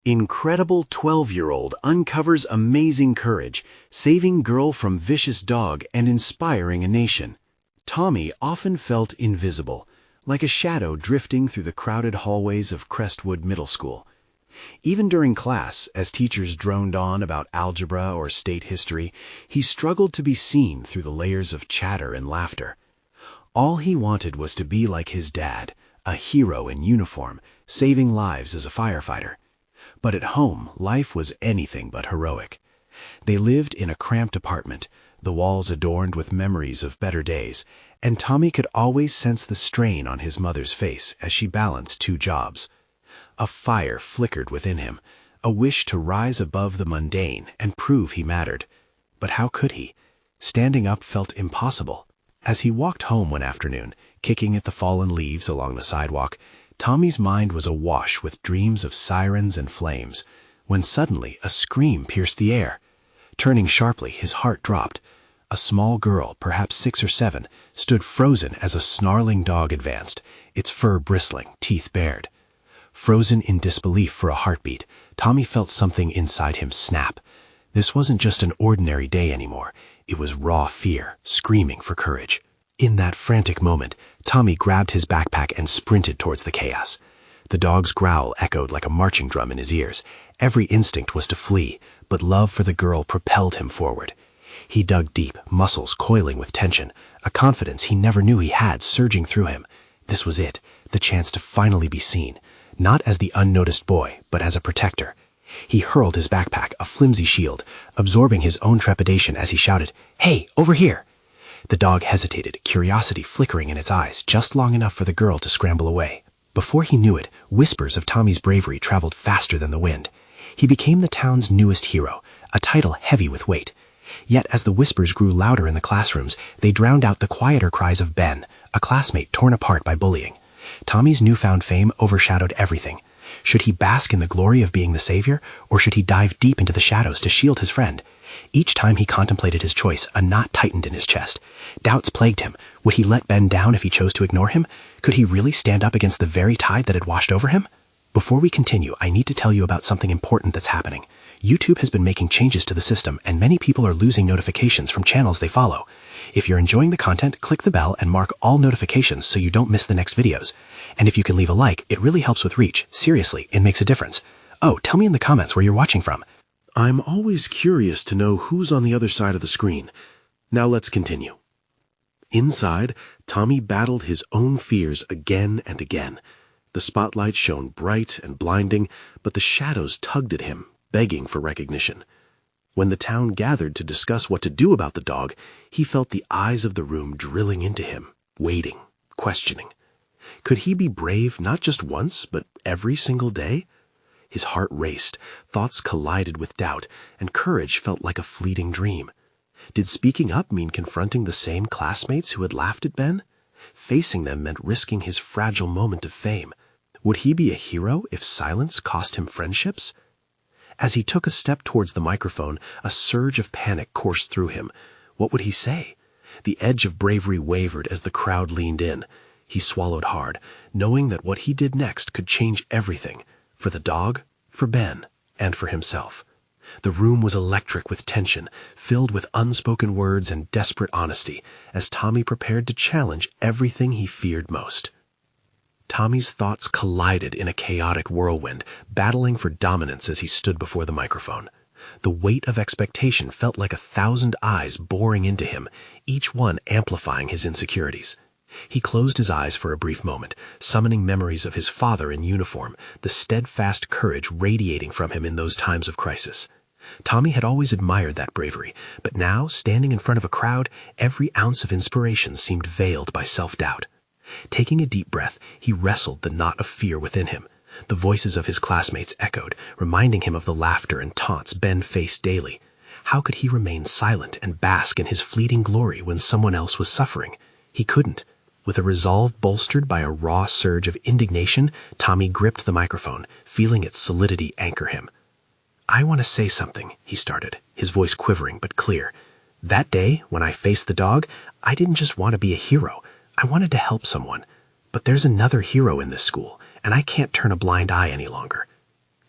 Incredible 12-year-old uncovers amazing courage, saving girl from vicious dog and inspiring a nation. Tommy often felt invisible, like a shadow drifting through the crowded hallways of Crestwood Middle School. Even during class, as teachers droned on about algebra or state history, he struggled to be seen through the layers of chatter and laughter. All he wanted was to be like his dad, a hero in uniform, saving lives as a firefighter. But at home, life was anything but heroic. They lived in a cramped apartment, the walls adorned with memories of better days, and Tommy could always sense the strain on his mother's face as she balanced two jobs. A fire flickered within him, a wish to rise above the mundane and prove he mattered. But how could he? Standing up felt impossible. As he walked home one afternoon, kicking at the fallen leaves along the sidewalk, Tommy's mind was awash with dreams of sirens and flames, when suddenly a scream pierced the air. Turning sharply, his heart dropped. A small girl, perhaps 6 or 7, stood frozen as a snarling dog advanced, its fur bristling, teeth bared. Frozen in disbelief for a heartbeat, Tommy felt something inside him snap. This wasn't just an ordinary day anymore. It was raw fear, screaming for courage. In that frantic moment, Tommy grabbed his backpack and sprinted towards the chaos. The dog's growl echoed like a marching drum in his ears. Every instinct was to flee, but love for the girl propelled him forward. He dug deep, muscles coiling with tension, a confidence he never knew he had surging through him. This was it, the chance to finally be seen, not as the unnoticed boy, but as a protector. He hurled his backpack, a flimsy shield, absorbing his own trepidation as he shouted, "Hey, over here!" The dog hesitated, curiosity flickering in its eyes, just long enough for the girl to scramble away. Before he knew it, whispers of Tommy's bravery traveled faster than the wind. He became the town's newest hero, a title heavy with weight. Yet as the whispers grew louder in the classrooms, they drowned out the quieter cries of Ben, a classmate torn apart by bullying. Tommy's newfound fame overshadowed everything. Should he bask in the glory of being the savior, or should he dive deep into the shadows to shield his friend? Each time he contemplated his choice, a knot tightened in his chest. Doubts plagued him. Would he let Ben down if he chose to ignore him? Could he really stand up against the very tide that had washed over him? Before we continue, I need to tell you about something important that's happening. YouTube has been making changes to the system, and many people are losing notifications from channels they follow. If you're enjoying the content, click the bell and mark all notifications so you don't miss the next videos. And if you can leave a like, it really helps with reach. Seriously, it makes a difference. Oh, tell me in the comments where you're watching from. I'm always curious to know who's on the other side of the screen. Now let's continue. Inside, Tommy battled his own fears again and again. The spotlight shone bright and blinding, but the shadows tugged at him, begging for recognition. When the town gathered to discuss what to do about the dog, he felt the eyes of the room drilling into him, waiting, questioning. Could he be brave not just once, but every single day? His heart raced, thoughts collided with doubt, and courage felt like a fleeting dream. Did speaking up mean confronting the same classmates who had laughed at Ben? Facing them meant risking his fragile moment of fame. Would he be a hero if silence cost him friendships? As he took a step towards the microphone, a surge of panic coursed through him. What would he say? The edge of bravery wavered as the crowd leaned in. He swallowed hard, knowing that what he did next could change everything. For the dog, for Ben, and for himself. The room was electric with tension, filled with unspoken words and desperate honesty, as Tommy prepared to challenge everything he feared most. Tommy's thoughts collided in a chaotic whirlwind, battling for dominance as he stood before the microphone. The weight of expectation felt like 1,000 eyes boring into him, each one amplifying his insecurities. He closed his eyes for a brief moment, summoning memories of his father in uniform, the steadfast courage radiating from him in those times of crisis. Tommy had always admired that bravery, but now, standing in front of a crowd, every ounce of inspiration seemed veiled by self-doubt. Taking a deep breath, he wrestled the knot of fear within him. The voices of his classmates echoed, reminding him of the laughter and taunts Ben faced daily. How could he remain silent and bask in his fleeting glory when someone else was suffering? He couldn't. With a resolve bolstered by a raw surge of indignation, Tommy gripped the microphone, feeling its solidity anchor him. "I want to say something," he started, his voice quivering but clear. "That day, when I faced the dog, I didn't just want to be a hero. I wanted to help someone. But there's another hero in this school, and I can't turn a blind eye any longer."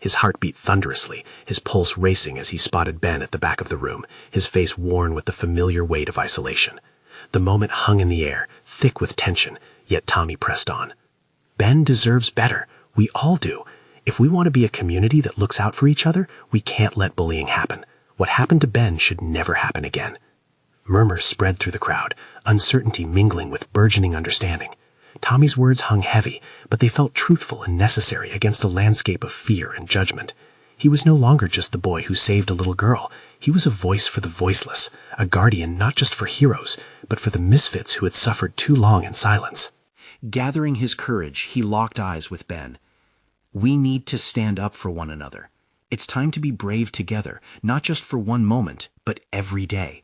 His heart beat thunderously, his pulse racing as he spotted Ben at the back of the room, his face worn with the familiar weight of isolation. The moment hung in the air, thick with tension, yet Tommy pressed on. Ben deserves better. We all do. If we want to be a community that looks out for each other, we can't let bullying happen. What happened to Ben should never happen again. Murmurs spread through the crowd, uncertainty mingling with burgeoning understanding. Tommy's words hung heavy, but they felt truthful and necessary against a landscape of fear and judgment. He was no longer just the boy who saved a little girl. He was a voice for the voiceless, a guardian not just for heroes, but for the misfits who had suffered too long in silence. Gathering his courage, he locked eyes with Ben. We need to stand up for one another. It's time to be brave together, not just for one moment, but every day.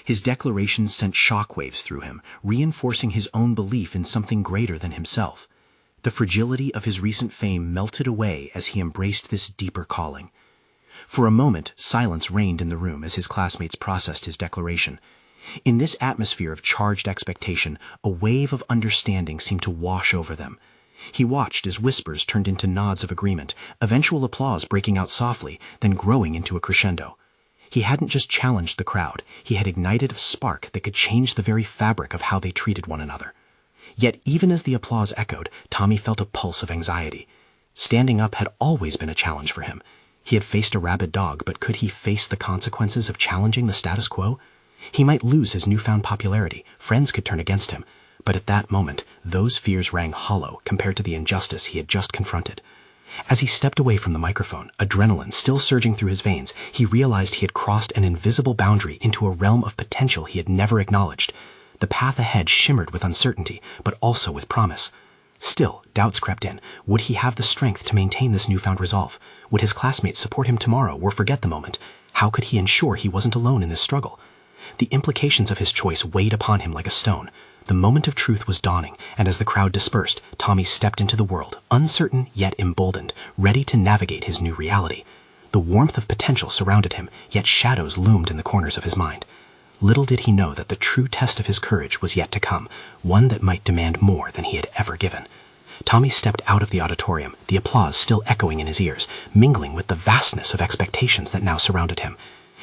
His declaration sent shockwaves through him, reinforcing his own belief in something greater than himself. The fragility of his recent fame melted away as he embraced this deeper calling. For a moment, silence reigned in the room as his classmates processed his declaration. In this atmosphere of charged expectation, a wave of understanding seemed to wash over them. He watched as whispers turned into nods of agreement, eventual applause breaking out softly, then growing into a crescendo. He hadn't just challenged the crowd, he had ignited a spark that could change the very fabric of how they treated one another. Yet even as the applause echoed, Tommy felt a pulse of anxiety. Standing up had always been a challenge for him. He had faced a rabid dog, but could he face the consequences of challenging the status quo? He might lose his newfound popularity, friends could turn against him, but at that moment, those fears rang hollow compared to the injustice he had just confronted. As he stepped away from the microphone, adrenaline still surging through his veins, he realized he had crossed an invisible boundary into a realm of potential he had never acknowledged. The path ahead shimmered with uncertainty, but also with promise. Still, doubts crept in. Would he have the strength to maintain this newfound resolve? Would his classmates support him tomorrow or forget the moment? How could he ensure he wasn't alone in this struggle? The implications of his choice weighed upon him like a stone. The moment of truth was dawning, and as the crowd dispersed, Tommy stepped into the world, uncertain yet emboldened, ready to navigate his new reality. The warmth of potential surrounded him, yet shadows loomed in the corners of his mind. Little did he know that the true test of his courage was yet to come, one that might demand more than he had ever given. Tommy stepped out of the auditorium, the applause still echoing in his ears, mingling with the vastness of expectations that now surrounded him.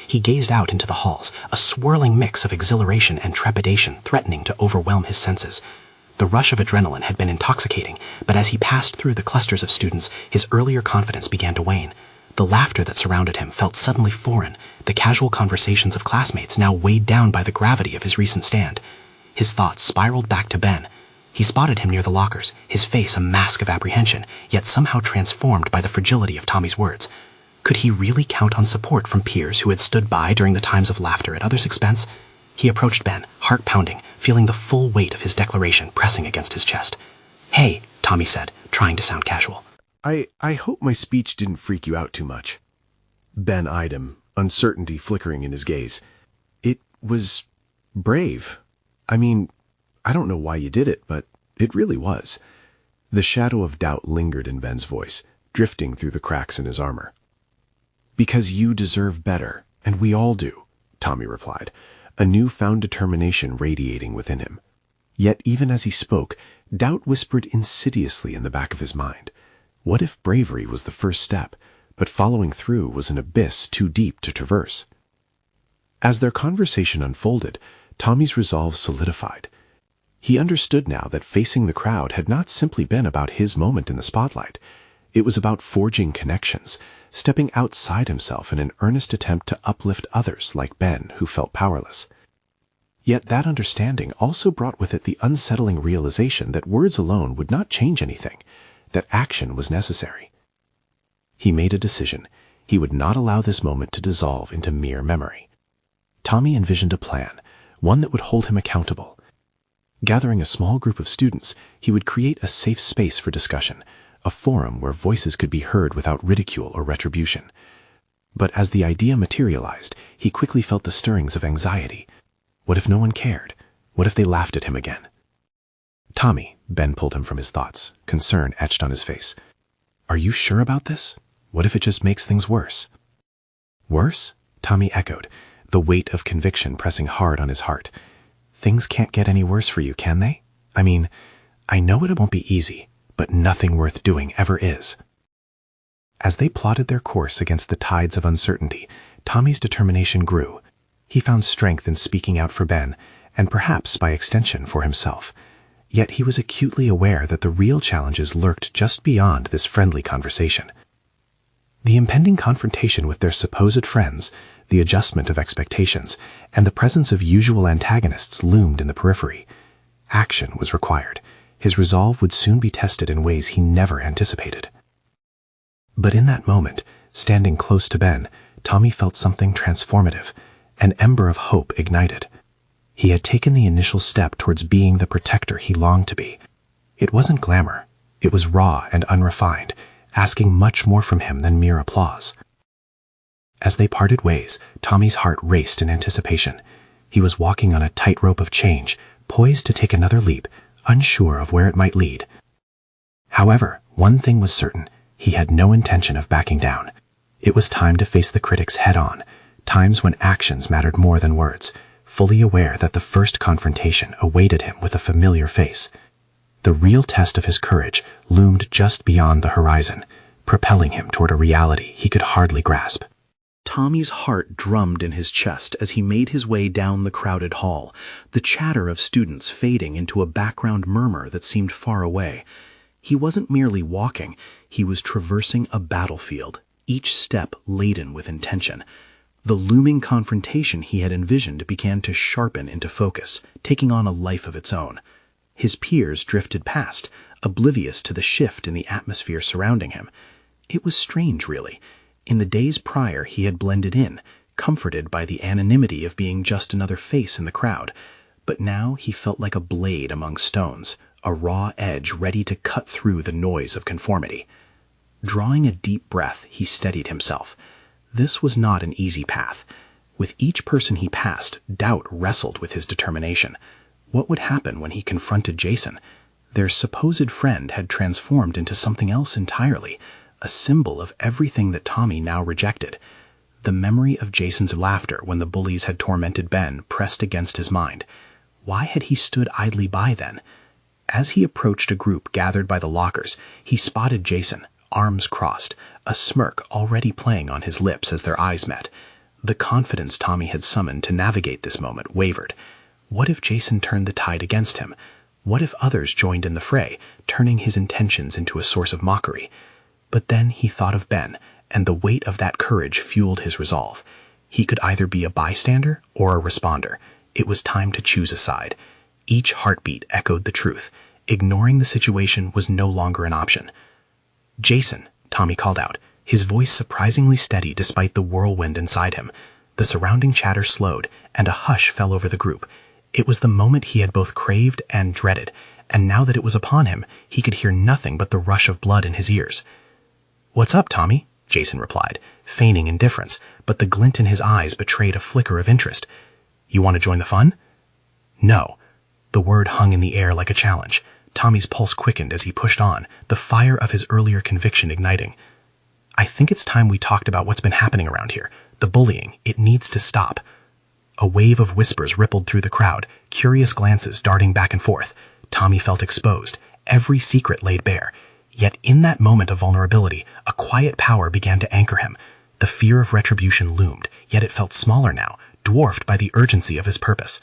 He gazed out into the halls, a swirling mix of exhilaration and trepidation threatening to overwhelm his senses. The rush of adrenaline had been intoxicating, but as he passed through the clusters of students, his earlier confidence began to wane. The laughter that surrounded him felt suddenly foreign, the casual conversations of classmates now weighed down by the gravity of his recent stand. His thoughts spiraled back to Ben. He spotted him near the lockers, his face a mask of apprehension, yet somehow transformed by the fragility of Tommy's words. Could he really count on support from peers who had stood by during the times of laughter at others' expense? He approached Ben, heart pounding, feeling the full weight of his declaration pressing against his chest. "Hey," Tommy said, trying to sound casual. I hope my speech didn't freak you out too much." Ben eyed him, uncertainty flickering in his gaze. "It was brave. I mean, I don't know why you did it, but it really was." The shadow of doubt lingered in Ben's voice, drifting through the cracks in his armor. "Because you deserve better, and we all do," Tommy replied, a newfound determination radiating within him. Yet even as he spoke, doubt whispered insidiously in the back of his mind. What if bravery was the first step, but following through was an abyss too deep to traverse? As their conversation unfolded, Tommy's resolve solidified. He understood now that facing the crowd had not simply been about his moment in the spotlight. It was about forging connections, stepping outside himself in an earnest attempt to uplift others like Ben, who felt powerless. Yet that understanding also brought with it the unsettling realization that words alone would not change anything, that action was necessary. He made a decision. He would not allow this moment to dissolve into mere memory. Tommy envisioned a plan, one that would hold him accountable. Gathering a small group of students, he would create a safe space for discussion, a forum where voices could be heard without ridicule or retribution. But as the idea materialized, he quickly felt the stirrings of anxiety. What if no one cared? What if they laughed at him again? "Tommy," Ben pulled him from his thoughts, concern etched on his face. "Are you sure about this? What if it just makes things worse?" "Worse?" Tommy echoed, the weight of conviction pressing hard on his heart. "Things can't get any worse for you, can they? I mean, I know it won't be easy, but nothing worth doing ever is." As they plotted their course against the tides of uncertainty, Tommy's determination grew. He found strength in speaking out for Ben, and perhaps by extension for himself. Yet he was acutely aware that the real challenges lurked just beyond this friendly conversation. The impending confrontation with their supposed friends, the adjustment of expectations, and the presence of usual antagonists loomed in the periphery. Action was required. His resolve would soon be tested in ways he never anticipated. But in that moment, standing close to Ben, Tommy felt something transformative. An ember of hope ignited. He had taken the initial step towards being the protector he longed to be. It wasn't glamour. It was raw and unrefined, asking much more from him than mere applause. As they parted ways, Tommy's heart raced in anticipation. He was walking on a tightrope of change, poised to take another leap, unsure of where it might lead. However, one thing was certain. He had no intention of backing down. It was time to face the critics head-on, times when actions mattered more than words, fully aware that the first confrontation awaited him with a familiar face. The real test of his courage loomed just beyond the horizon, propelling him toward a reality he could hardly grasp. Tommy's heart drummed in his chest as he made his way down the crowded hall, the chatter of students fading into a background murmur that seemed far away. He wasn't merely walking, he was traversing a battlefield, each step laden with intention. The looming confrontation he had envisioned began to sharpen into focus, taking on a life of its own. His peers drifted past, oblivious to the shift in the atmosphere surrounding him. It was strange, really. In the days prior, he had blended in, comforted by the anonymity of being just another face in the crowd. But now he felt like a blade among stones, a raw edge ready to cut through the noise of conformity. Drawing a deep breath, he steadied himself. This was not an easy path. With each person he passed, doubt wrestled with his determination. What would happen when he confronted Jason? Their supposed friend had transformed into something else entirely, a symbol of everything that Tommy now rejected. The memory of Jason's laughter when the bullies had tormented Ben pressed against his mind. Why had he stood idly by then? As he approached a group gathered by the lockers, he spotted Jason, arms crossed, a smirk already playing on his lips as their eyes met. The confidence Tommy had summoned to navigate this moment wavered. What if Jason turned the tide against him? What if others joined in the fray, turning his intentions into a source of mockery? But then he thought of Ben, and the weight of that courage fueled his resolve. He could either be a bystander or a responder. It was time to choose a side. Each heartbeat echoed the truth. Ignoring the situation was no longer an option. "Jason," Tommy called out, his voice surprisingly steady despite the whirlwind inside him. The surrounding chatter slowed, and a hush fell over the group. It was the moment he had both craved and dreaded, and now that it was upon him, he could hear nothing but the rush of blood in his ears. "What's up, Tommy?" Jason replied, feigning indifference, but the glint in his eyes betrayed a flicker of interest. "You want to join the fun?" "No." The word hung in the air like a challenge. Tommy's pulse quickened as he pushed on, the fire of his earlier conviction igniting. "I think it's time we talked about what's been happening around here. The bullying, it needs to stop." A wave of whispers rippled through the crowd, curious glances darting back and forth. Tommy felt exposed, every secret laid bare. Yet in that moment of vulnerability, a quiet power began to anchor him. The fear of retribution loomed, yet it felt smaller now, dwarfed by the urgency of his purpose.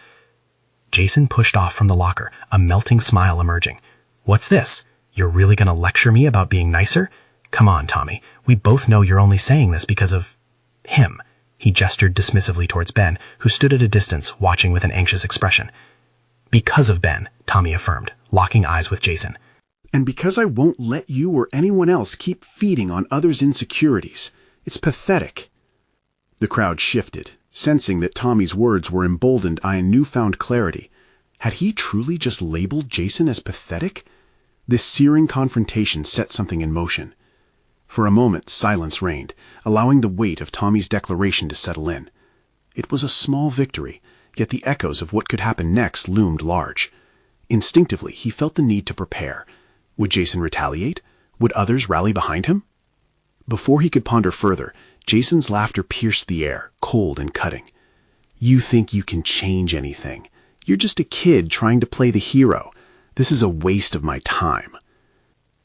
Jason pushed off from the locker, a melting smile emerging. "What's this? You're really gonna lecture me about being nicer? Come on, Tommy. We both know you're only saying this because of him." He gestured dismissively towards Ben, who stood at a distance, watching with an anxious expression. "Because of Ben," Tommy affirmed, locking eyes with Jason. "And because I won't let you or anyone else keep feeding on others' insecurities. It's pathetic." The crowd shifted, sensing that Tommy's words were emboldened by a newfound clarity. Had he truly just labeled Jason as pathetic? This searing confrontation set something in motion. For a moment, silence reigned, allowing the weight of Tommy's declaration to settle in. It was a small victory, yet the echoes of what could happen next loomed large. Instinctively, he felt the need to prepare. Would Jason retaliate? Would others rally behind him? Before he could ponder further, Jason's laughter pierced the air, cold and cutting. "You think you can change anything. You're just a kid trying to play the hero. This is a waste of my time."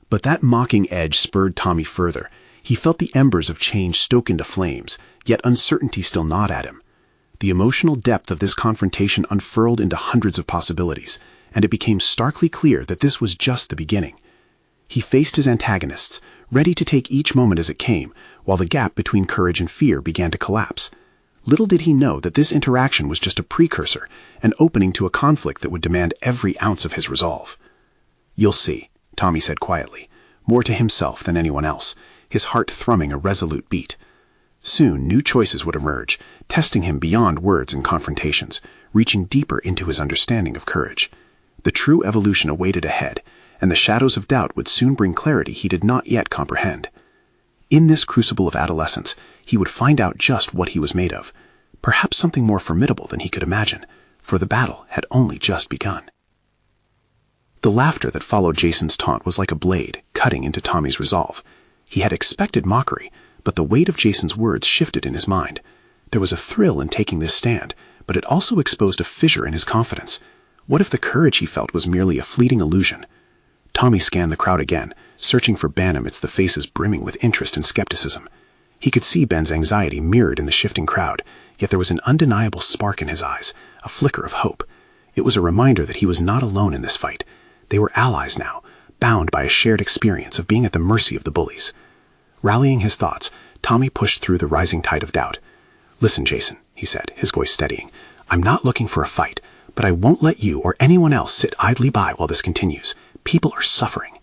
But that mocking edge spurred Tommy further. He felt the embers of change stoke into flames, yet uncertainty still gnawed at him. The emotional depth of this confrontation unfurled into hundreds of possibilities, and it became starkly clear that this was just the beginning. He faced his antagonists, ready to take each moment as it came, while the gap between courage and fear began to collapse. Little did he know that this interaction was just a precursor, an opening to a conflict that would demand every ounce of his resolve. "You'll see," Tommy said quietly, more to himself than anyone else, his heart thrumming a resolute beat. Soon new choices would emerge, testing him beyond words and confrontations, reaching deeper into his understanding of courage. The true evolution awaited ahead, and the shadows of doubt would soon bring clarity he did not yet comprehend. In this crucible of adolescence, he would find out just what he was made of, perhaps something more formidable than he could imagine, for the battle had only just begun. The laughter that followed Jason's taunt was like a blade, cutting into Tommy's resolve. He had expected mockery, but the weight of Jason's words shifted in his mind. There was a thrill in taking this stand, but it also exposed a fissure in his confidence. What if the courage he felt was merely a fleeting illusion? Tommy scanned the crowd again, searching for Ben amidst the faces brimming with interest and skepticism. He could see Ben's anxiety mirrored in the shifting crowd, yet there was an undeniable spark in his eyes, a flicker of hope. It was a reminder that he was not alone in this fight. They were allies now, bound by a shared experience of being at the mercy of the bullies. Rallying his thoughts, Tommy pushed through the rising tide of doubt. "Listen, Jason," he said, his voice steadying. "I'm not looking for a fight, but I won't let you or anyone else sit idly by while this continues. People are suffering."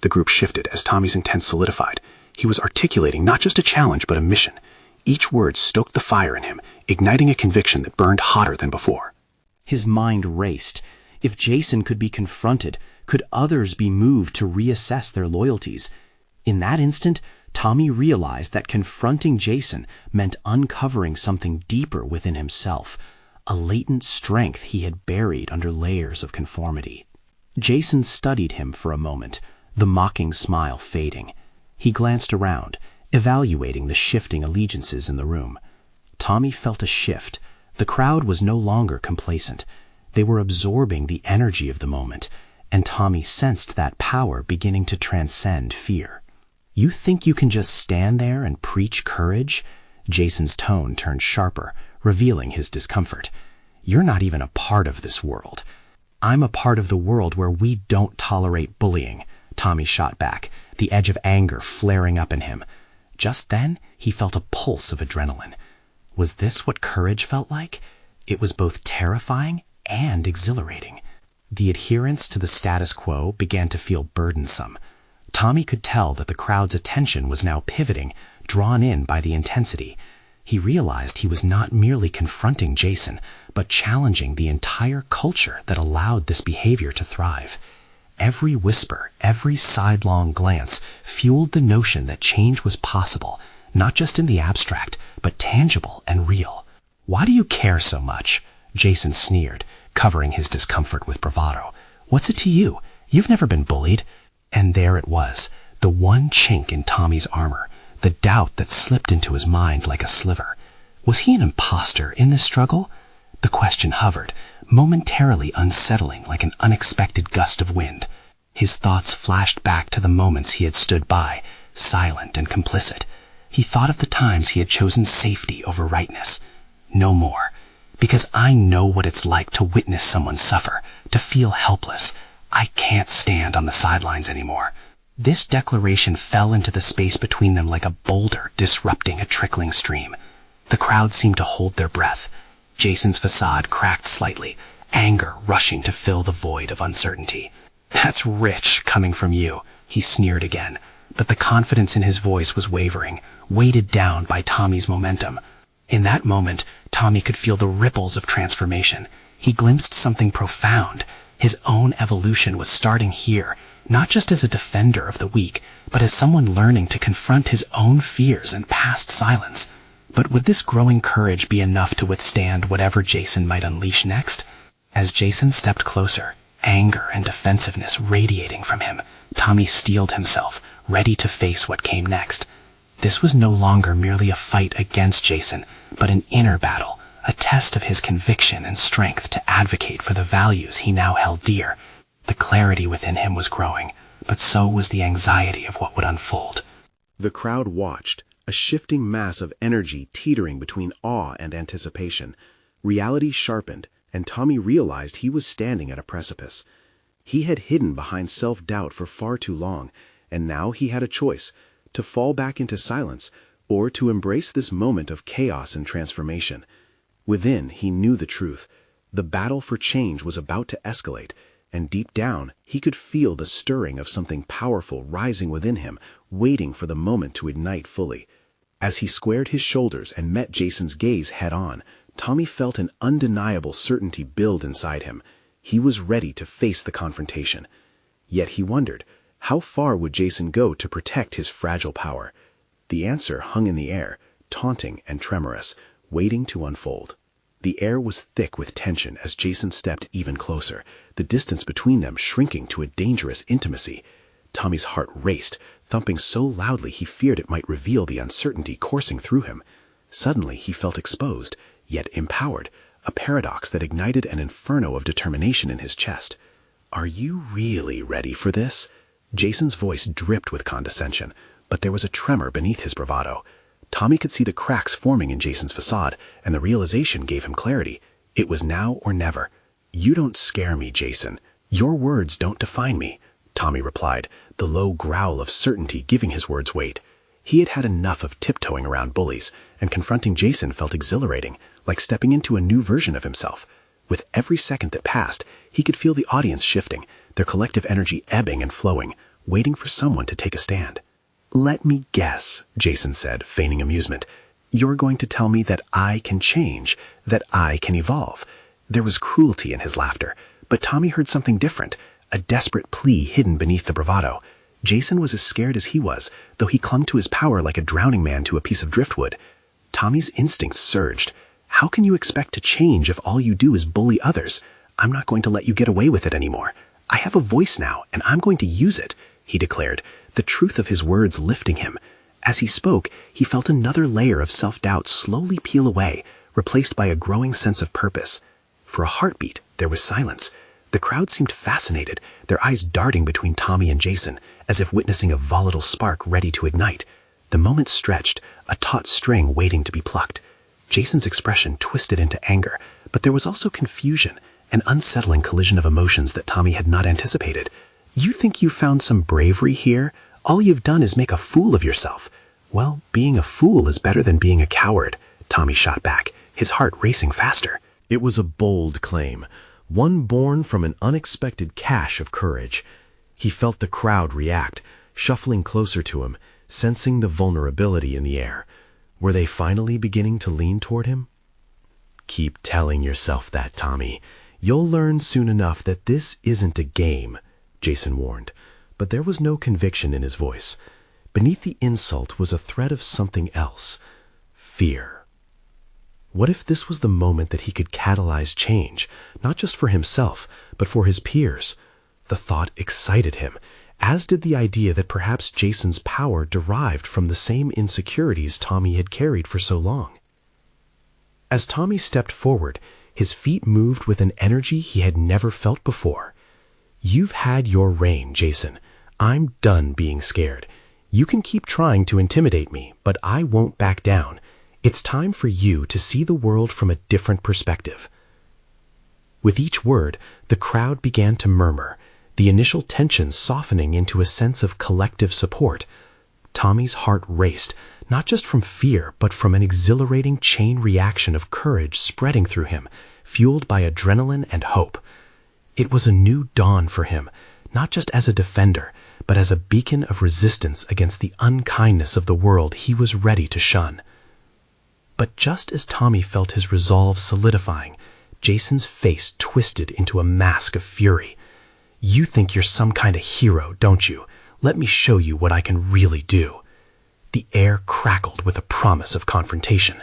The group shifted as Tommy's intent solidified. He was articulating not just a challenge, but a mission. Each word stoked the fire in him, igniting a conviction that burned hotter than before. His mind raced. If Jason could be confronted, could others be moved to reassess their loyalties? In that instant, Tommy realized that confronting Jason meant uncovering something deeper within himself, a latent strength he had buried under layers of conformity. Jason studied him for a moment, the mocking smile fading. He glanced around, evaluating the shifting allegiances in the room. Tommy felt a shift. The crowd was no longer complacent. They were absorbing the energy of the moment, and Tommy sensed that power beginning to transcend fear. "You think you can just stand there and preach courage?" Jason's tone turned sharper, revealing his discomfort. "You're not even a part of this world." "I'm a part of the world where we don't tolerate bullying," Tommy shot back, the edge of anger flaring up in him. Just then, he felt a pulse of adrenaline. Was this what courage felt like? It was both terrifying and exhilarating. The adherence to the status quo began to feel burdensome. Tommy could tell that the crowd's attention was now pivoting, drawn in by the intensity. He realized he was not merely confronting Jason, but challenging the entire culture that allowed this behavior to thrive. Every whisper, every sidelong glance fueled the notion that change was possible, not just in the abstract, but tangible and real. "Why do you care so much?" Jason sneered, covering his discomfort with bravado. "What's it to you? You've never been bullied." And there it was, the one chink in Tommy's armor, the doubt that slipped into his mind like a sliver. Was he an imposter in this struggle? The question hovered, momentarily unsettling like an unexpected gust of wind. His thoughts flashed back to the moments he had stood by, silent and complicit. He thought of the times he had chosen safety over rightness. No more. Because I know what it's like to witness someone suffer, to feel helpless. I can't stand on the sidelines anymore. This declaration fell into the space between them like a boulder disrupting a trickling stream. The crowd seemed to hold their breath. Jason's facade cracked slightly, anger rushing to fill the void of uncertainty. "That's rich coming from you," he sneered again, but the confidence in his voice was wavering, weighted down by Tommy's momentum. In that moment, Tommy could feel the ripples of transformation. He glimpsed something profound. His own evolution was starting here, not just as a defender of the weak, but as someone learning to confront his own fears and past silence. But would this growing courage be enough to withstand whatever Jason might unleash next? As Jason stepped closer, anger and defensiveness radiating from him, Tommy steeled himself, ready to face what came next. This was no longer merely a fight against Jason, but an inner battle, a test of his conviction and strength to advocate for the values he now held dear. The clarity within him was growing, but so was the anxiety of what would unfold. The crowd watched, a shifting mass of energy teetering between awe and anticipation. Reality sharpened, and Tommy realized he was standing at a precipice. He had hidden behind self-doubt for far too long, and now he had a choice: to fall back into silence or to embrace this moment of chaos and transformation. Within, he knew the truth. The battle for change was about to escalate, and deep down, he could feel the stirring of something powerful rising within him, waiting for the moment to ignite fully. As he squared his shoulders and met Jason's gaze head-on, Tommy felt an undeniable certainty build inside him. He was ready to face the confrontation. Yet he wondered, how far would Jason go to protect his fragile power? The answer hung in the air, taunting and tremorous, waiting to unfold. The air was thick with tension as Jason stepped even closer, the distance between them shrinking to a dangerous intimacy. Tommy's heart raced, thumping so loudly he feared it might reveal the uncertainty coursing through him. Suddenly he felt exposed, yet empowered, a paradox that ignited an inferno of determination in his chest. "Are you really ready for this?" Jason's voice dripped with condescension, but there was a tremor beneath his bravado. Tommy could see the cracks forming in Jason's facade, and the realization gave him clarity. It was now or never. "You don't scare me, Jason. Your words don't define me," Tommy replied, the low growl of certainty giving his words weight. He had had enough of tiptoeing around bullies, and confronting Jason felt exhilarating, like stepping into a new version of himself. With every second that passed, he could feel the audience shifting, their collective energy ebbing and flowing, waiting for someone to take a stand. "Let me guess," Jason said, feigning amusement. "You're going to tell me that I can change, that I can evolve." There was cruelty in his laughter, but Tommy heard something different, a desperate plea hidden beneath the bravado. Jason was as scared as he was, though he clung to his power like a drowning man to a piece of driftwood. Tommy's instincts surged. "How can you expect to change if all you do is bully others? I'm not going to let you get away with it anymore. I have a voice now, and I'm going to use it," he declared, the truth of his words lifting him. As he spoke, he felt another layer of self-doubt slowly peel away, replaced by a growing sense of purpose. For a heartbeat, there was silence. The crowd seemed fascinated, their eyes darting between Tommy and Jason, as if witnessing a volatile spark ready to ignite. The moment stretched, a taut string waiting to be plucked. Jason's expression twisted into anger, but there was also confusion, an unsettling collision of emotions that Tommy had not anticipated. "You think you found some bravery here? All you've done is make a fool of yourself." "Well, being a fool is better than being a coward," Tommy shot back, his heart racing faster. It was a bold claim, one born from an unexpected cache of courage. He felt the crowd react, shuffling closer to him, sensing the vulnerability in the air. Were they finally beginning to lean toward him? "Keep telling yourself that, Tommy. You'll learn soon enough that this isn't a game," Jason warned, but there was no conviction in his voice. Beneath the insult was a thread of something else: fear. What if this was the moment that he could catalyze change, not just for himself, but for his peers? The thought excited him, as did the idea that perhaps Jason's power derived from the same insecurities Tommy had carried for so long. As Tommy stepped forward, his feet moved with an energy he had never felt before. "You've had your reign, Jason. I'm done being scared. You can keep trying to intimidate me, but I won't back down. It's time for you to see the world from a different perspective." With each word, the crowd began to murmur, the initial tension softening into a sense of collective support. Tommy's heart raced, not just from fear, but from an exhilarating chain reaction of courage spreading through him, fueled by adrenaline and hope. It was a new dawn for him, not just as a defender, but as a beacon of resistance against the unkindness of the world he was ready to shun. But just as Tommy felt his resolve solidifying, Jason's face twisted into a mask of fury. "You think you're some kind of hero, don't you? Let me show you what I can really do." The air crackled with a promise of confrontation.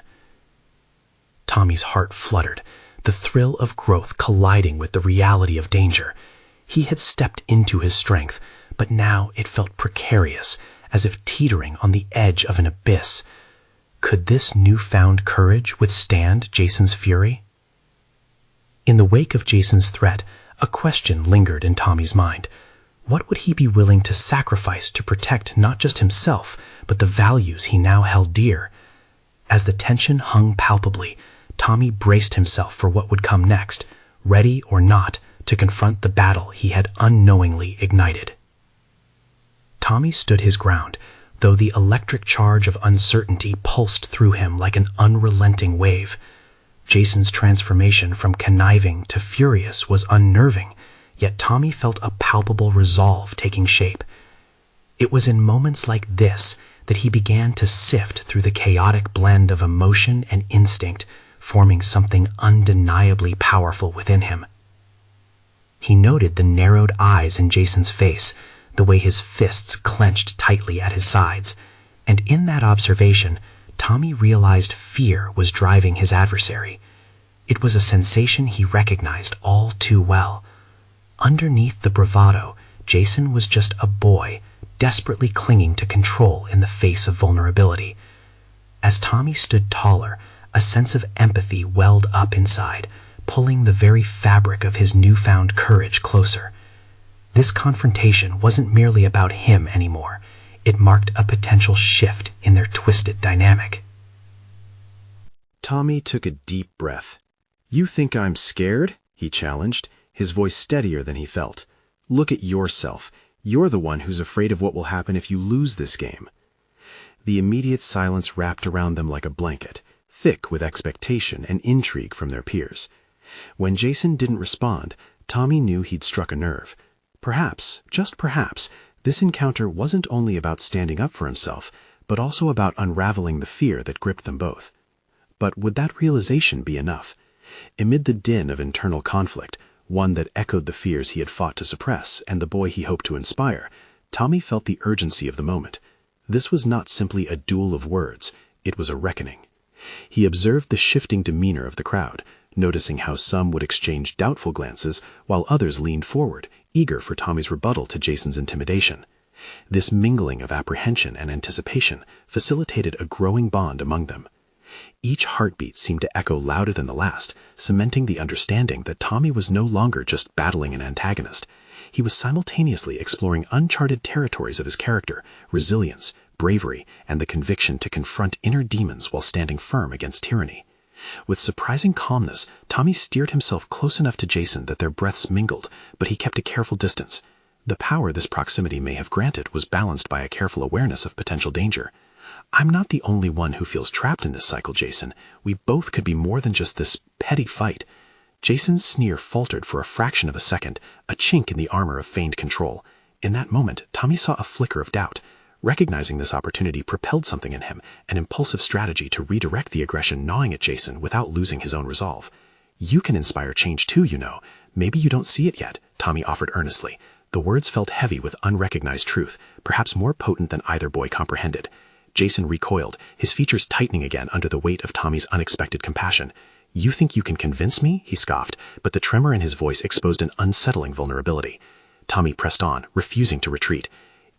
Tommy's heart fluttered, the thrill of growth colliding with the reality of danger. He had stepped into his strength, but now it felt precarious, as if teetering on the edge of an abyss. Could this newfound courage withstand Jason's fury? In the wake of Jason's threat, a question lingered in Tommy's mind. What would he be willing to sacrifice to protect not just himself, but the values he now held dear? As the tension hung palpably, Tommy braced himself for what would come next, ready or not to confront the battle he had unknowingly ignited. Tommy stood his ground, though the electric charge of uncertainty pulsed through him like an unrelenting wave. Jason's transformation from conniving to furious was unnerving, yet Tommy felt a palpable resolve taking shape. It was in moments like this that he began to sift through the chaotic blend of emotion and instinct, forming something undeniably powerful within him. He noted the narrowed eyes in Jason's face, the way his fists clenched tightly at his sides, and in that observation, Tommy realized fear was driving his adversary. It was a sensation he recognized all too well. Underneath the bravado, Jason was just a boy, desperately clinging to control in the face of vulnerability. As Tommy stood taller, a sense of empathy welled up inside, pulling the very fabric of his newfound courage closer. This confrontation wasn't merely about him anymore. It marked a potential shift in their twisted dynamic. Tommy took a deep breath. "You think I'm scared?" he challenged, his voice steadier than he felt. "Look at yourself. You're the one who's afraid of what will happen if you lose this game." The immediate silence wrapped around them like a blanket, thick with expectation and intrigue from their peers. When Jason didn't respond, Tommy knew he'd struck a nerve. Perhaps, just perhaps, this encounter wasn't only about standing up for himself, but also about unraveling the fear that gripped them both. But would that realization be enough? Amid the din of internal conflict, one that echoed the fears he had fought to suppress and the boy he hoped to inspire, Tommy felt the urgency of the moment. This was not simply a duel of words, it was a reckoning. He observed the shifting demeanor of the crowd, noticing how some would exchange doubtful glances while others leaned forward, eager for Tommy's rebuttal to Jason's intimidation. This mingling of apprehension and anticipation facilitated a growing bond among them. Each heartbeat seemed to echo louder than the last, cementing the understanding that Tommy was no longer just battling an antagonist. He was simultaneously exploring uncharted territories of his character, resilience, bravery, and the conviction to confront inner demons while standing firm against tyranny. With surprising calmness, Tommy steered himself close enough to Jason that their breaths mingled, but he kept a careful distance. The power this proximity may have granted was balanced by a careful awareness of potential danger. "I'm not the only one who feels trapped in this cycle, Jason. We both could be more than just this petty fight." Jason's sneer faltered for a fraction of a second, a chink in the armor of feigned control. In that moment, Tommy saw a flicker of doubt. Recognizing this opportunity propelled something in him, an impulsive strategy to redirect the aggression gnawing at Jason without losing his own resolve. "You can inspire change too, you know. Maybe you don't see it yet," Tommy offered earnestly. The words felt heavy with unrecognized truth, perhaps more potent than either boy comprehended. Jason recoiled, his features tightening again under the weight of Tommy's unexpected compassion. "You think you can convince me?" he scoffed, but the tremor in his voice exposed an unsettling vulnerability. Tommy pressed on, refusing to retreat.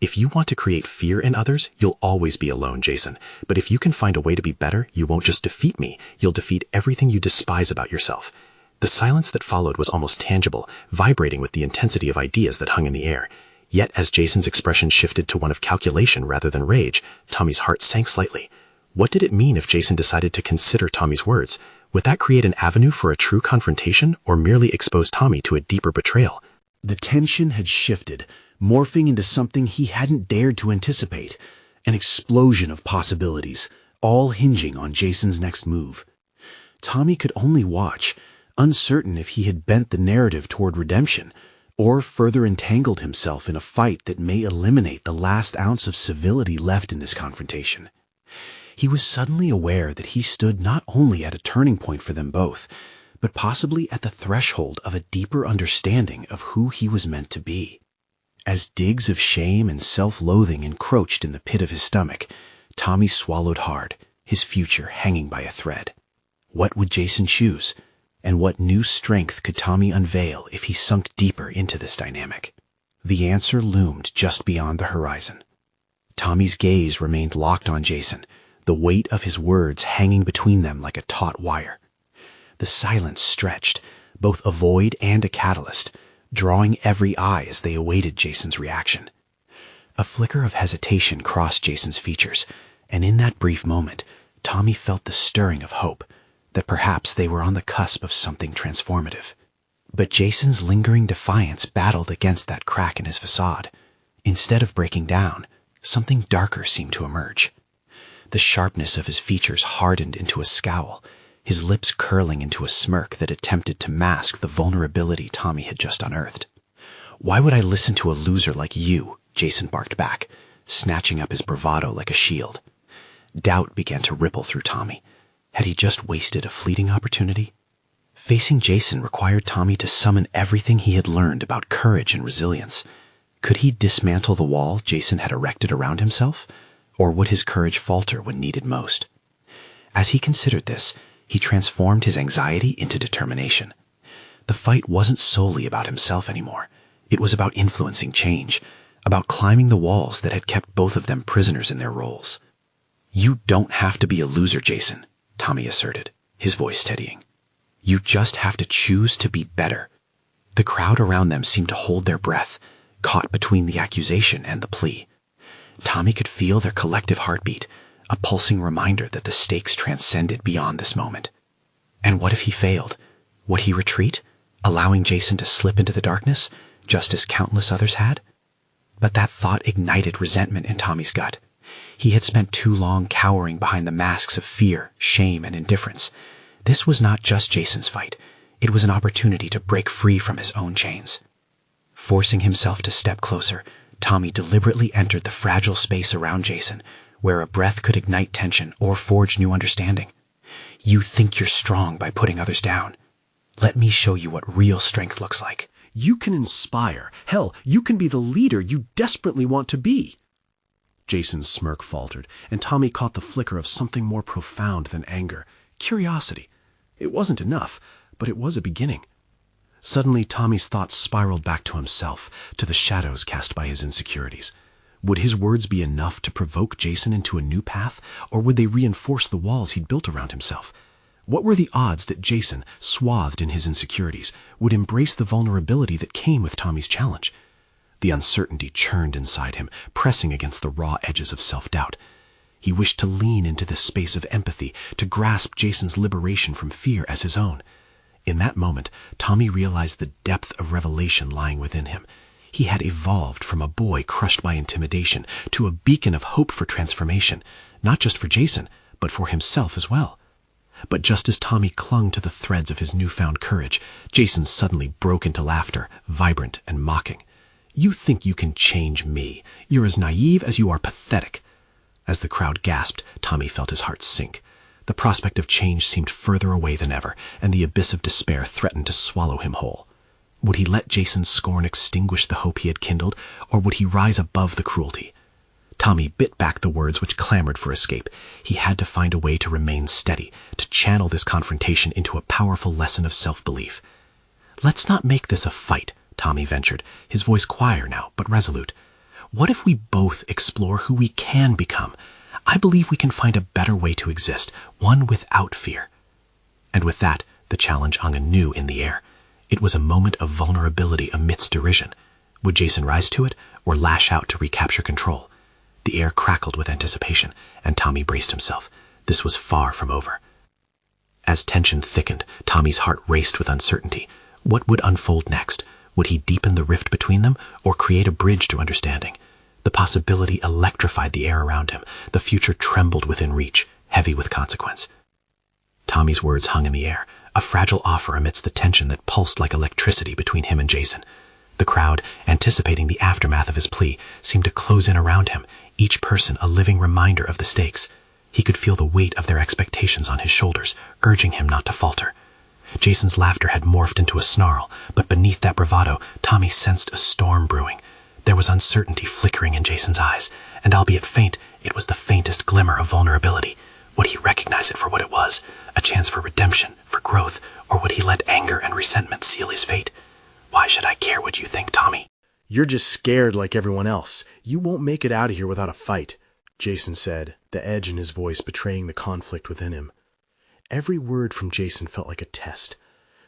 "If you want to create fear in others, you'll always be alone, Jason. But if you can find a way to be better, you won't just defeat me, you'll defeat everything you despise about yourself." The silence that followed was almost tangible, vibrating with the intensity of ideas that hung in the air. Yet as Jason's expression shifted to one of calculation rather than rage, Tommy's heart sank slightly. What did it mean if Jason decided to consider Tommy's words? Would that create an avenue for a true confrontation, or merely expose Tommy to a deeper betrayal? The tension had shifted, morphing into something he hadn't dared to anticipate, an explosion of possibilities, all hinging on Jason's next move. Tommy could only watch, uncertain if he had bent the narrative toward redemption, or further entangled himself in a fight that may eliminate the last ounce of civility left in this confrontation. He was suddenly aware that he stood not only at a turning point for them both, but possibly at the threshold of a deeper understanding of who he was meant to be. As digs of shame and self-loathing encroached in the pit of his stomach, Tommy swallowed hard, his future hanging by a thread. What would Jason choose? And what new strength could Tommy unveil if he sunk deeper into this dynamic? The answer loomed just beyond the horizon. Tommy's gaze remained locked on Jason, the weight of his words hanging between them like a taut wire. The silence stretched, both a void and a catalyst, drawing every eye as they awaited Jason's reaction. A flicker of hesitation crossed Jason's features, and in that brief moment, Tommy felt the stirring of hope that perhaps they were on the cusp of something transformative. But Jason's lingering defiance battled against that crack in his facade. Instead of breaking down, something darker seemed to emerge. The sharpness of his features hardened into a scowl, his lips curling into a smirk that attempted to mask the vulnerability Tommy had just unearthed. "Why would I listen to a loser like you?" Jason barked back, snatching up his bravado like a shield. Doubt began to ripple through Tommy. Had he just wasted a fleeting opportunity? Facing Jason required Tommy to summon everything he had learned about courage and resilience. Could he dismantle the wall Jason had erected around himself? Or would his courage falter when needed most? As he considered this, he transformed his anxiety into determination. The fight wasn't solely about himself anymore. It was about influencing change, about climbing the walls that had kept both of them prisoners in their roles. "You don't have to be a loser, Jason," Tommy asserted, his voice steadying. "You just have to choose to be better." The crowd around them seemed to hold their breath, caught between the accusation and the plea. Tommy could feel their collective heartbeat, a pulsing reminder that the stakes transcended beyond this moment. And what if he failed? Would he retreat, allowing Jason to slip into the darkness, just as countless others had? But that thought ignited resentment in Tommy's gut. He had spent too long cowering behind the masks of fear, shame, and indifference. This was not just Jason's fight. It was an opportunity to break free from his own chains. Forcing himself to step closer, Tommy deliberately entered the fragile space around Jason, where a breath could ignite tension or forge new understanding. "You think you're strong by putting others down. Let me show you what real strength looks like." You can inspire. Hell, you can be the leader you desperately want to be. Jason's smirk faltered, and Tommy caught the flicker of something more profound than anger, curiosity. It wasn't enough, but it was a beginning. Suddenly, Tommy's thoughts spiraled back to himself, to the shadows cast by his insecurities. Would his words be enough to provoke Jason into a new path, or would they reinforce the walls he'd built around himself? What were the odds that Jason, swathed in his insecurities, would embrace the vulnerability that came with Tommy's challenge? The uncertainty churned inside him, pressing against the raw edges of self-doubt. He wished to lean into this space of empathy, to grasp Jason's liberation from fear as his own. In that moment, Tommy realized the depth of revelation lying within him. He had evolved from a boy crushed by intimidation to a beacon of hope for transformation, not just for Jason, but for himself as well. But just as Tommy clung to the threads of his newfound courage, Jason suddenly broke into laughter, vibrant and mocking. "You think you can change me. You're as naive as you are pathetic." As the crowd gasped, Tommy felt his heart sink. The prospect of change seemed further away than ever, and the abyss of despair threatened to swallow him whole. Would he let Jason's scorn extinguish the hope he had kindled, or would he rise above the cruelty? Tommy bit back the words which clamored for escape. He had to find a way to remain steady, to channel this confrontation into a powerful lesson of self-belief. "Let's not make this a fight," Tommy ventured, his voice quieter now, but resolute. "What if we both explore who we can become? I believe we can find a better way to exist, one without fear." And with that, the challenge hung anew in the air. It was a moment of vulnerability amidst derision. Would Jason rise to it, or lash out to recapture control? The air crackled with anticipation, and Tommy braced himself. This was far from over. As tension thickened, Tommy's heart raced with uncertainty. What would unfold next? Would he deepen the rift between them, or create a bridge to understanding? The possibility electrified the air around him. The future trembled within reach, heavy with consequence. Tommy's words hung in the air, a fragile offer amidst the tension that pulsed like electricity between him and Jason. The crowd, anticipating the aftermath of his plea, seemed to close in around him, each person a living reminder of the stakes. He could feel the weight of their expectations on his shoulders, urging him not to falter. Jason's laughter had morphed into a snarl, but beneath that bravado, Tommy sensed a storm brewing. There was uncertainty flickering in Jason's eyes, and albeit faint, it was the faintest glimmer of vulnerability. Would he recognize it for what it was, a chance for redemption, for growth, or would he let anger and resentment seal his fate? "Why should I care what you think, Tommy?" "You're just scared like everyone else. You won't make it out of here without a fight," Jason said, the edge in his voice betraying the conflict within him. Every word from Jason felt like a test.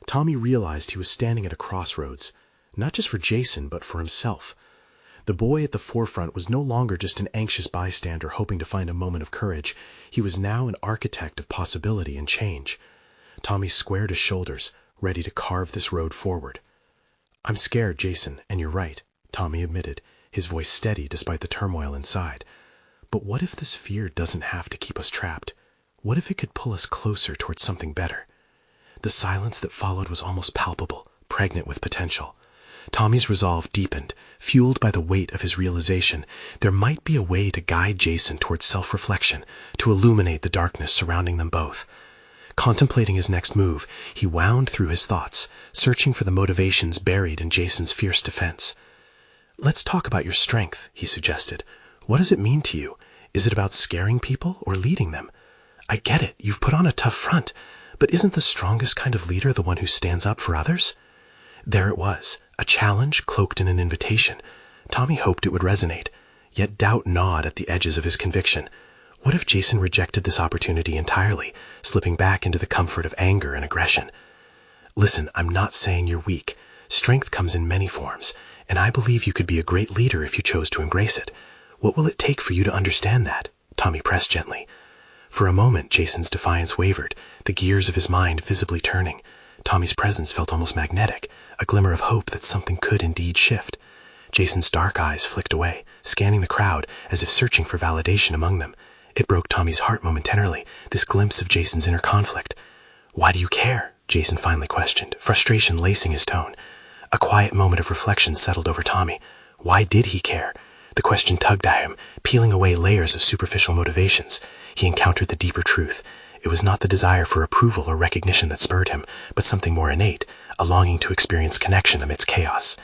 Tommy realized he was standing at a crossroads, not just for Jason, but for himself. The boy at the forefront was no longer just an anxious bystander hoping to find a moment of courage. He was now an architect of possibility and change. Tommy squared his shoulders, ready to carve this road forward. "I'm scared, Jason, and you're right," Tommy admitted, his voice steady despite the turmoil inside. "But what if this fear doesn't have to keep us trapped? What if it could pull us closer towards something better?" The silence that followed was almost palpable, pregnant with potential. Tommy's resolve deepened, fueled by the weight of his realization. There might be a way to guide Jason towards self-reflection, to illuminate the darkness surrounding them both. Contemplating his next move, he wound through his thoughts, searching for the motivations buried in Jason's fierce defense. "Let's talk about your strength," he suggested. "What does it mean to you? Is it about scaring people or leading them? I get it, you've put on a tough front, but isn't the strongest kind of leader the one who stands up for others?" There it was, a challenge cloaked in an invitation. Tommy hoped it would resonate, yet doubt gnawed at the edges of his conviction. What if Jason rejected this opportunity entirely, slipping back into the comfort of anger and aggression? "Listen, I'm not saying you're weak. Strength comes in many forms, and I believe you could be a great leader if you chose to embrace it. What will it take for you to understand that?" Tommy pressed gently. For a moment, Jason's defiance wavered, the gears of his mind visibly turning. Tommy's presence felt almost magnetic, a glimmer of hope that something could indeed shift. Jason's dark eyes flicked away, scanning the crowd as if searching for validation among them. It broke Tommy's heart momentarily, this glimpse of Jason's inner conflict. "Why do you care?" Jason finally questioned, frustration lacing his tone. A quiet moment of reflection settled over Tommy. Why did he care? The question tugged at him, peeling away layers of superficial motivations. He encountered the deeper truth. It was not the desire for approval or recognition that spurred him, but something more innate, a longing to experience connection amidst chaos.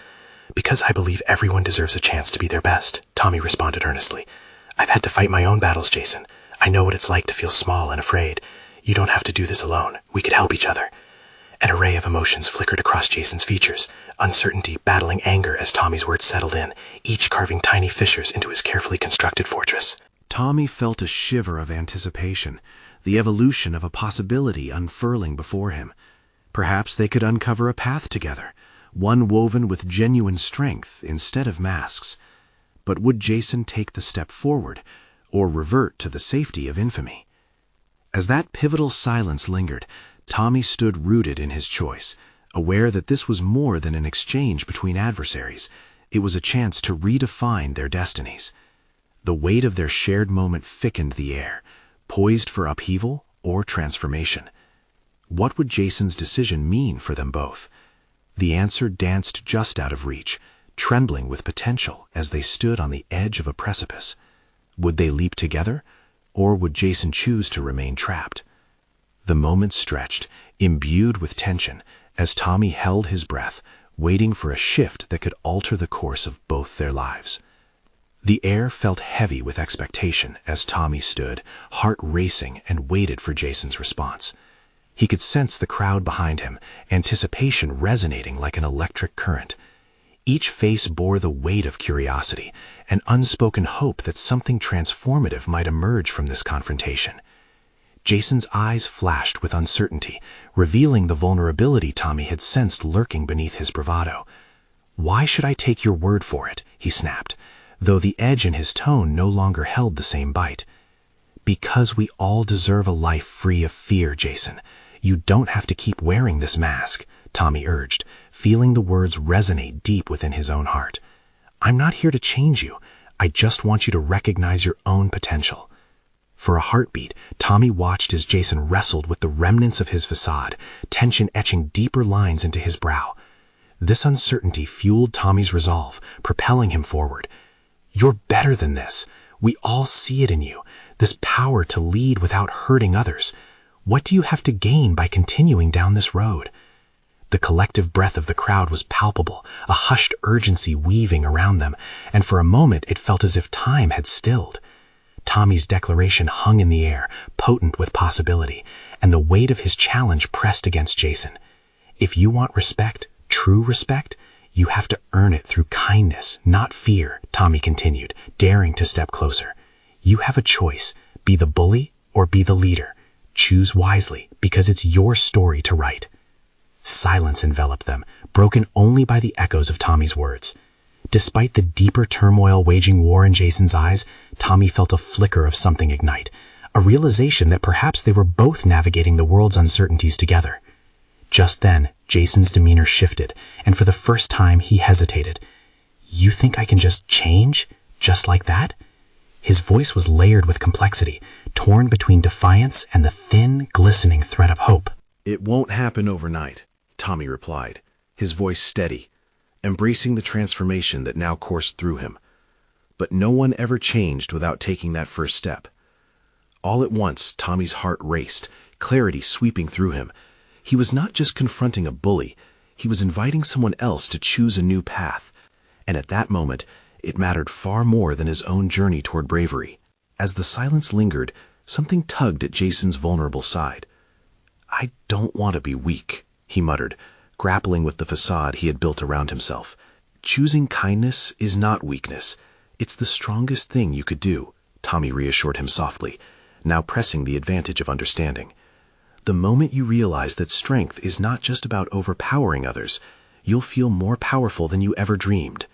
"Because I believe everyone deserves a chance to be their best," Tommy responded earnestly. "I've had to fight my own battles, Jason. I know what it's like to feel small and afraid. You don't have to do this alone. We could help each other." An array of emotions flickered across Jason's features, uncertainty battling anger as Tommy's words settled in, each carving tiny fissures into his carefully constructed fortress. Tommy felt a shiver of anticipation, the evolution of a possibility unfurling before him. Perhaps they could uncover a path together, one woven with genuine strength instead of masks. But would Jason take the step forward, or revert to the safety of infamy? As that pivotal silence lingered, Tommy stood rooted in his choice, aware that this was more than an exchange between adversaries. It was a chance to redefine their destinies. The weight of their shared moment thickened the air, poised for upheaval or transformation. What would Jason's decision mean for them both? The answer danced just out of reach, trembling with potential as they stood on the edge of a precipice. Would they leap together, or would Jason choose to remain trapped? The moment stretched, imbued with tension, as Tommy held his breath, waiting for a shift that could alter the course of both their lives. The air felt heavy with expectation as Tommy stood, heart racing, and waited for Jason's response. He could sense the crowd behind him, anticipation resonating like an electric current. Each face bore the weight of curiosity, an unspoken hope that something transformative might emerge from this confrontation. Jason's eyes flashed with uncertainty, revealing the vulnerability Tommy had sensed lurking beneath his bravado. "Why should I take your word for it?" he snapped, though the edge in his tone no longer held the same bite. "Because we all deserve a life free of fear, Jason. You don't have to keep wearing this mask," Tommy urged, feeling the words resonate deep within his own heart. "I'm not here to change you. I just want you to recognize your own potential." For a heartbeat, Tommy watched as Jason wrestled with the remnants of his facade, tension etching deeper lines into his brow. This uncertainty fueled Tommy's resolve, propelling him forward. "You're better than this. We all see it in you, this power to lead without hurting others. What do you have to gain by continuing down this road?" The collective breath of the crowd was palpable, a hushed urgency weaving around them, and for a moment it felt as if time had stilled. Tommy's declaration hung in the air, potent with possibility, and the weight of his challenge pressed against Jason. "If you want respect, true respect, you have to earn it through kindness, not fear," Tommy continued, daring to step closer. "You have a choice, be the bully or be the leader. Choose wisely, because it's your story to write." Silence enveloped them, broken only by the echoes of Tommy's words. Despite the deeper turmoil waging war in Jason's eyes, Tommy felt a flicker of something ignite, a realization that perhaps they were both navigating the world's uncertainties together. Just then, Jason's demeanor shifted, and for the first time he hesitated. "You think I can just change? Just like that?" His voice was layered with complexity, torn between defiance and the thin, glistening thread of hope. "It won't happen overnight," Tommy replied, his voice steady, embracing the transformation that now coursed through him. But no one ever changed without taking that first step. All at once, Tommy's heart raced, clarity sweeping through him. He was not just confronting a bully, he was inviting someone else to choose a new path. And at that moment, it mattered far more than his own journey toward bravery. As the silence lingered, something tugged at Jason's vulnerable side. "I don't want to be weak," he muttered, grappling with the facade he had built around himself. "Choosing kindness is not weakness. It's the strongest thing you could do," Tommy reassured him softly, now pressing the advantage of understanding. "The moment you realize that strength is not just about overpowering others, you'll feel more powerful than you ever dreamed."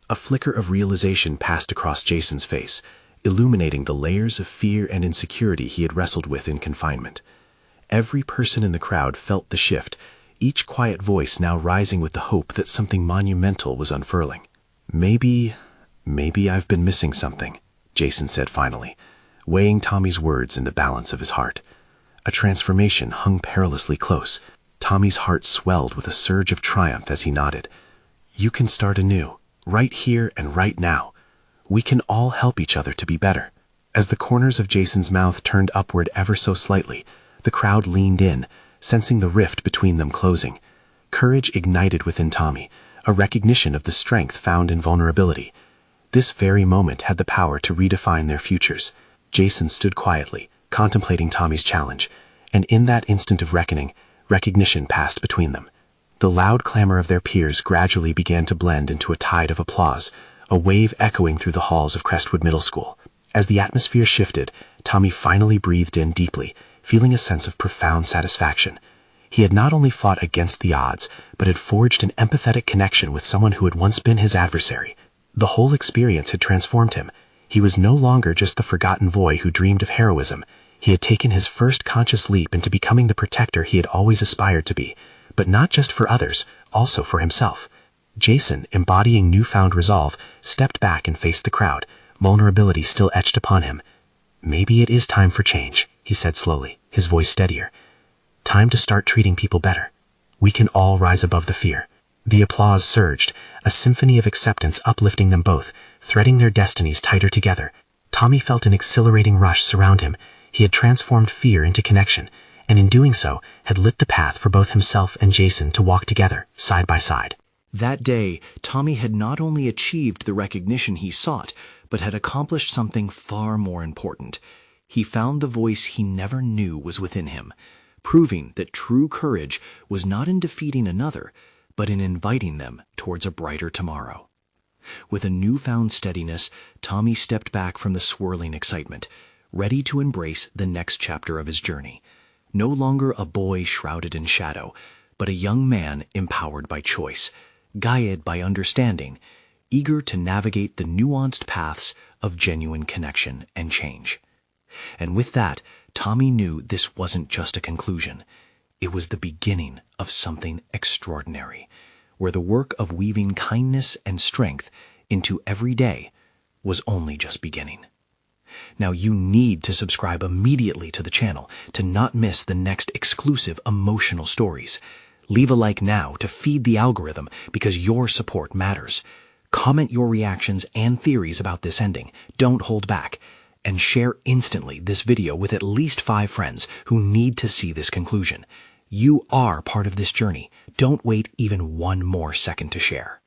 A flicker of realization passed across Jason's face, illuminating the layers of fear and insecurity he had wrestled with in confinement. Every person in the crowd felt the shift, each quiet voice now rising with the hope that something monumental was unfurling. Maybe I've been missing something," Jason said finally, weighing Tommy's words in the balance of his heart. A transformation hung perilously close. Tommy's heart swelled with a surge of triumph as he nodded. "You can start anew, right here and right now. We can all help each other to be better." As the corners of Jason's mouth turned upward ever so slightly, the crowd leaned in, sensing the rift between them closing. Courage ignited within Tommy, a recognition of the strength found in vulnerability. This very moment had the power to redefine their futures. Jason stood quietly, contemplating Tommy's challenge, and in that instant of reckoning, recognition passed between them. The loud clamor of their peers gradually began to blend into a tide of applause, a wave echoing through the halls of Crestwood Middle School. As the atmosphere shifted, Tommy finally breathed in deeply, feeling a sense of profound satisfaction. He had not only fought against the odds, but had forged an empathetic connection with someone who had once been his adversary. The whole experience had transformed him. He was no longer just the forgotten boy who dreamed of heroism. He had taken his first conscious leap into becoming the protector he had always aspired to be, but not just for others, also for himself. Jason, embodying newfound resolve, stepped back and faced the crowd, vulnerability still etched upon him. "Maybe it is time for change," he said slowly, his voice steadier. "Time to start treating people better. We can all rise above the fear." The applause surged, a symphony of acceptance uplifting them both, threading their destinies tighter together. Tommy felt an exhilarating rush surround him. He had transformed fear into connection, and in doing so, had lit the path for both himself and Jason to walk together, side by side. That day, Tommy had not only achieved the recognition he sought, but had accomplished something far more important. He found the voice he never knew was within him, proving that true courage was not in defeating another, but in inviting them towards a brighter tomorrow. With a newfound steadiness, Tommy stepped back from the swirling excitement, ready to embrace the next chapter of his journey. No longer a boy shrouded in shadow, but a young man empowered by choice, guided by understanding, eager to navigate the nuanced paths of genuine connection and change. And with that, Tommy knew this wasn't just a conclusion. It was the beginning of something extraordinary, where the work of weaving kindness and strength into every day was only just beginning. Now you need to subscribe immediately to the channel to not miss the next exclusive emotional stories. Leave a like now to feed the algorithm because your support matters. Comment your reactions and theories about this ending. Don't hold back. And share instantly this video with at least 5 friends who need to see this conclusion. You are part of this journey. Don't wait even one more second to share.